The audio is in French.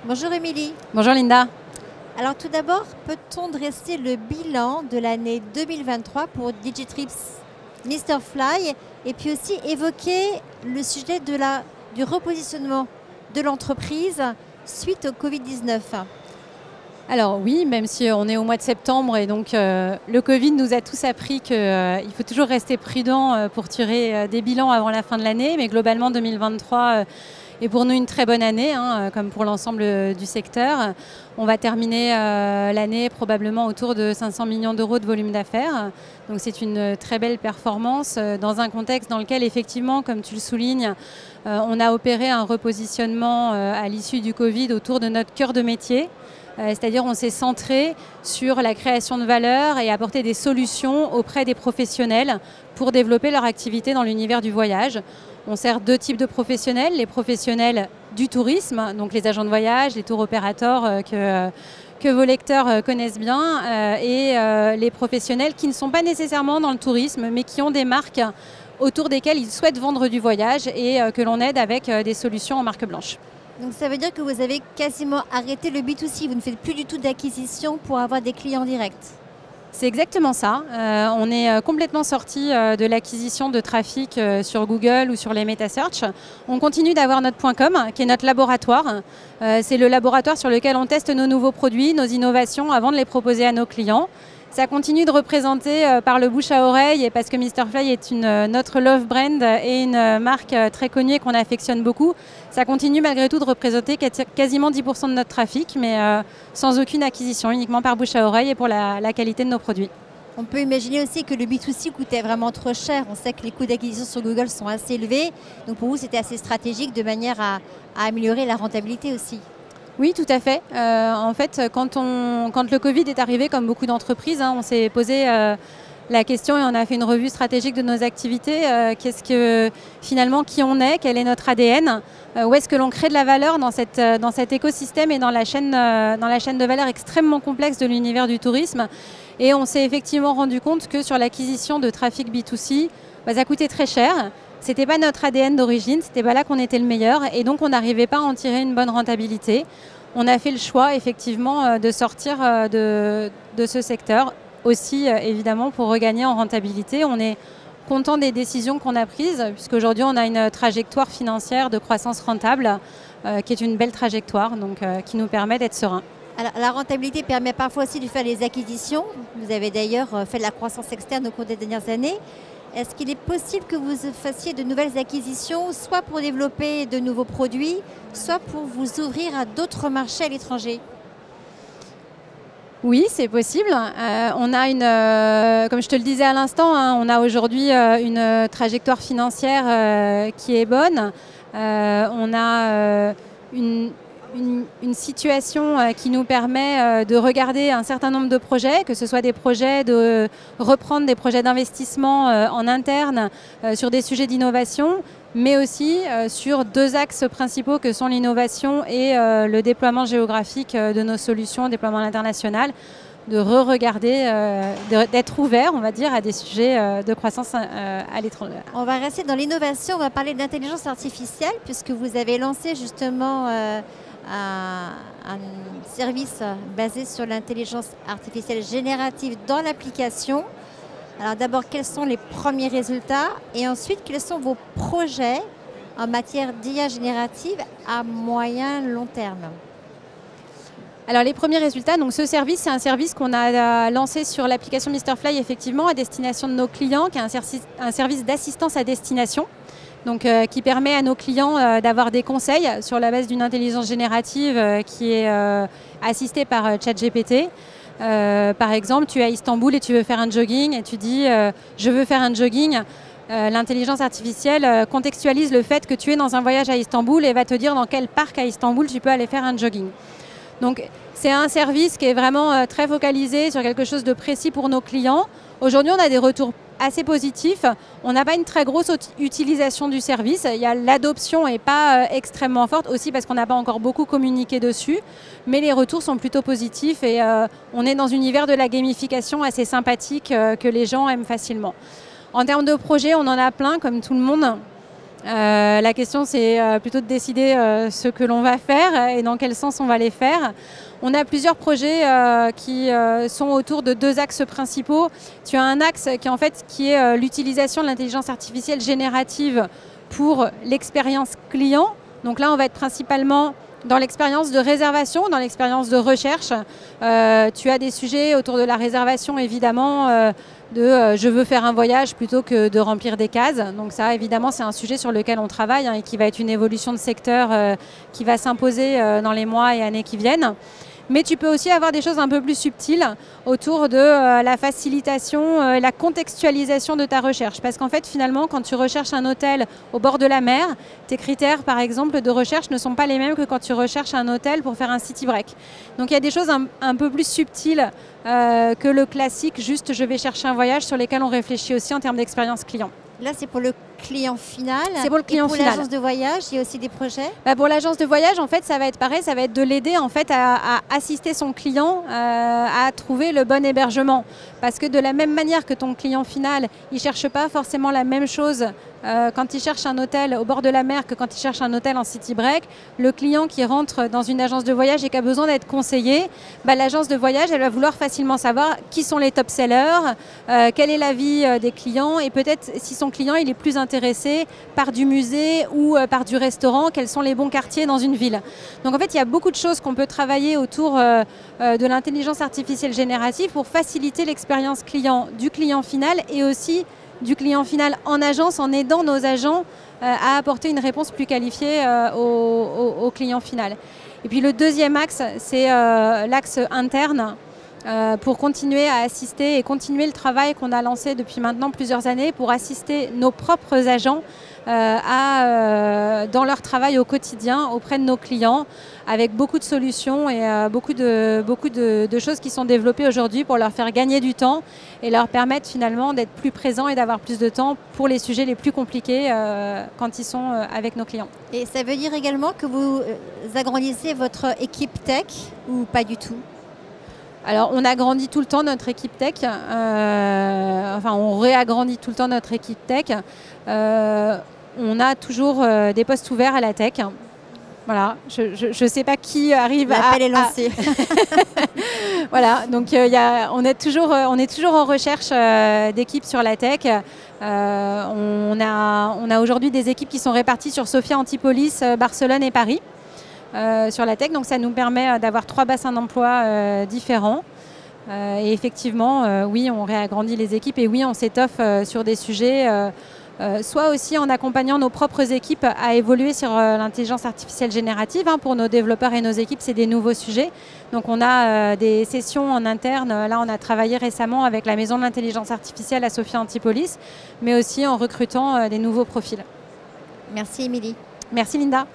Bonjour Émilie. Bonjour Linda. Alors tout d'abord, peut-on dresser le bilan de l'année 2023 pour Digitrips Mr Fly et puis aussi évoquer le sujet du repositionnement de l'entreprise suite au Covid-19? Alors oui, même si on est au mois de septembre et donc le Covid nous a tous appris qu'il faut toujours rester prudent pour tirer des bilans avant la fin de l'année, mais globalement 2023 est pour nous une très bonne année, comme pour l'ensemble du secteur. On va terminer l'année probablement autour de 500 millions d'euros de volume d'affaires. Donc c'est une très belle performance dans un contexte dans lequel effectivement, comme tu le soulignes, on a opéré un repositionnement à l'issue du Covid autour de notre cœur de métier. C'est-à-dire on s'est centré sur la création de valeur et apporter des solutions auprès des professionnels pour développer leur activité dans l'univers du voyage. On sert deux types de professionnels, les professionnels du tourisme, donc les agents de voyage, les tour opérateurs que vos lecteurs connaissent bien, et les professionnels qui ne sont pas nécessairement dans le tourisme, mais qui ont des marques autour desquelles ils souhaitent vendre du voyage et que l'on aide avec des solutions en marque blanche. Donc ça veut dire que vous avez quasiment arrêté le B2C, vous ne faites plus du tout d'acquisition pour avoir des clients directs? C'est exactement ça. On est complètement sorti de l'acquisition de trafic sur Google ou sur les meta-search. On continue d'avoir notre .com, qui est notre laboratoire. C'est le laboratoire sur lequel on teste nos nouveaux produits, nos innovations, avant de les proposer à nos clients. Ça continue de représenter par le bouche à oreille et parce que Mr Fly est notre love brand et une marque très connue et qu'on affectionne beaucoup. Ça continue malgré tout de représenter quasiment 10% de notre trafic, mais sans aucune acquisition, uniquement par bouche à oreille et pour la qualité de nos produits. On peut imaginer aussi que le B2C coûtait vraiment trop cher. On sait que les coûts d'acquisition sur Google sont assez élevés. Donc pour vous, c'était assez stratégique de manière à améliorer la rentabilité aussi. Oui, tout à fait. En fait, quand le Covid est arrivé, comme beaucoup d'entreprises, on s'est posé la question et on a fait une revue stratégique de nos activités. Qu'est-ce que finalement, qui on est, quel est notre ADN, où est-ce que l'on crée de la valeur dans cet écosystème et dans la chaîne de valeur extrêmement complexe de l'univers du tourisme. Et on s'est effectivement rendu compte que sur l'acquisition de trafic B2C, ça coûtait très cher. C'était pas notre ADN d'origine, c'était pas là qu'on était le meilleur et donc on n'arrivait pas à en tirer une bonne rentabilité. On a fait le choix effectivement de sortir de ce secteur aussi évidemment pour regagner en rentabilité. On est content des décisions qu'on a prises puisqu'aujourd'hui on a une trajectoire financière de croissance rentable qui est une belle trajectoire donc qui nous permet d'être sereins. Alors, la rentabilité permet parfois aussi de faire les acquisitions. Vous avez d'ailleurs fait de la croissance externe au cours des dernières années. Est-ce qu'il est possible que vous fassiez de nouvelles acquisitions, soit pour développer de nouveaux produits, soit pour vous ouvrir à d'autres marchés à l'étranger? Oui, c'est possible. On a comme je te le disais à l'instant, on a aujourd'hui une trajectoire financière qui est bonne. On a une situation qui nous permet de regarder un certain nombre de projets, que ce soit des projets de reprendre des projets d'investissement en interne sur des sujets d'innovation, mais aussi sur deux axes principaux que sont l'innovation et le déploiement géographique de nos solutions, déploiement international, de re-regarder, d'être ouvert, on va dire, à des sujets de croissance à l'étranger. On va rester dans l'innovation, on va parler d'intelligence artificielle, puisque vous avez lancé justement un service basé sur l'intelligence artificielle générative dans l'application. Alors d'abord, quels sont les premiers résultats et ensuite, quels sont vos projets en matière d'IA générative à moyen long terme? Alors les premiers résultats, donc ce service, c'est un service qu'on a lancé sur l'application Mr Fly effectivement à destination de nos clients, qui est un service d'assistance à destination. Donc, qui permet à nos clients d'avoir des conseils sur la base d'une intelligence générative qui est assistée par ChatGPT. Par exemple, tu es à Istanbul et tu veux faire un jogging et tu dis je veux faire un jogging. L'intelligence artificielle contextualise le fait que tu es dans un voyage à Istanbul et va te dire dans quel parc à Istanbul tu peux aller faire un jogging. Donc c'est un service qui est vraiment très focalisé sur quelque chose de précis pour nos clients. Aujourd'hui, on a des retours assez positif. On n'a pas une très grosse utilisation du service. L'adoption n'est pas extrêmement forte, aussi parce qu'on n'a pas encore beaucoup communiqué dessus. Mais les retours sont plutôt positifs et on est dans un univers de la gamification assez sympathique que les gens aiment facilement. En termes de projets, on en a plein, comme tout le monde. La question, c'est plutôt de décider ce que l'on va faire et dans quel sens on va les faire. On a plusieurs projets qui sont autour de 2 axes principaux. Tu as un axe qui est l'utilisation de l'intelligence artificielle générative pour l'expérience client. Donc là, on va être principalement dans l'expérience de réservation, dans l'expérience de recherche. Tu as des sujets autour de la réservation, évidemment, je veux faire un voyage plutôt que de remplir des cases. Donc ça, évidemment, c'est un sujet sur lequel on travaille et qui va être une évolution de secteur qui va s'imposer dans les mois et années qui viennent. Mais tu peux aussi avoir des choses un peu plus subtiles autour de la facilitation, la contextualisation de ta recherche. Parce qu'en fait, finalement, quand tu recherches un hôtel au bord de la mer, tes critères, par exemple, de recherche ne sont pas les mêmes que quand tu recherches un hôtel pour faire un city break. Donc il y a des choses un peu plus subtiles que le classique, juste je vais chercher un voyage, sur lesquels on réfléchit aussi en termes d'expérience client. Là, c'est pour le client final. C'est pour le client final. Pour l'agence de voyage, il y a aussi des projets? Pour l'agence de voyage, en fait, ça va être pareil, ça va être de l'aider en fait à assister son client à trouver le bon hébergement. Parce que de la même manière que ton client final, il ne cherche pas forcément la même chose quand il cherche un hôtel au bord de la mer que quand il cherche un hôtel en city break. Le client qui rentre dans une agence de voyage et qui a besoin d'être conseillé, l'agence de voyage, elle va vouloir facilement savoir qui sont les top sellers, quel est l'avis des clients et peut-être si son client il est plus intéressé par du musée ou par du restaurant, quels sont les bons quartiers dans une ville. Donc en fait, il y a beaucoup de choses qu'on peut travailler autour de l'intelligence artificielle générative pour faciliter l'expérience client du client final et aussi du client final en agence en aidant nos agents à apporter une réponse plus qualifiée au client final. Et puis le deuxième axe, c'est l'axe interne pour continuer à assister et continuer le travail qu'on a lancé depuis maintenant plusieurs années pour assister nos propres agents dans leur travail au quotidien auprès de nos clients avec beaucoup de solutions et beaucoup de choses qui sont développées aujourd'hui pour leur faire gagner du temps et leur permettre finalement d'être plus présents et d'avoir plus de temps pour les sujets les plus compliqués quand ils sont avec nos clients. Et ça veut dire également que vous agrandissez votre équipe tech ou pas du tout? Alors, on agrandit tout le temps notre équipe tech, on réagrandit tout le temps notre équipe tech. On a toujours des postes ouverts à la tech. Voilà, je ne sais pas qui arrive à... L'appel est lancé. Voilà, donc on est toujours en recherche d'équipes sur la tech. On a aujourd'hui des équipes qui sont réparties sur Sofia Antipolis, Barcelone et Paris. Sur la tech, donc ça nous permet d'avoir 3 bassins d'emploi différents. Et effectivement, oui, on réagrandit les équipes et oui, on s'étoffe sur des sujets, soit aussi en accompagnant nos propres équipes à évoluer sur l'intelligence artificielle générative. Pour nos développeurs et nos équipes, c'est des nouveaux sujets. Donc on a des sessions en interne. Là, on a travaillé récemment avec la Maison de l'intelligence artificielle à Sofia Antipolis, mais aussi en recrutant des nouveaux profils. Merci Émilie. Merci Linda.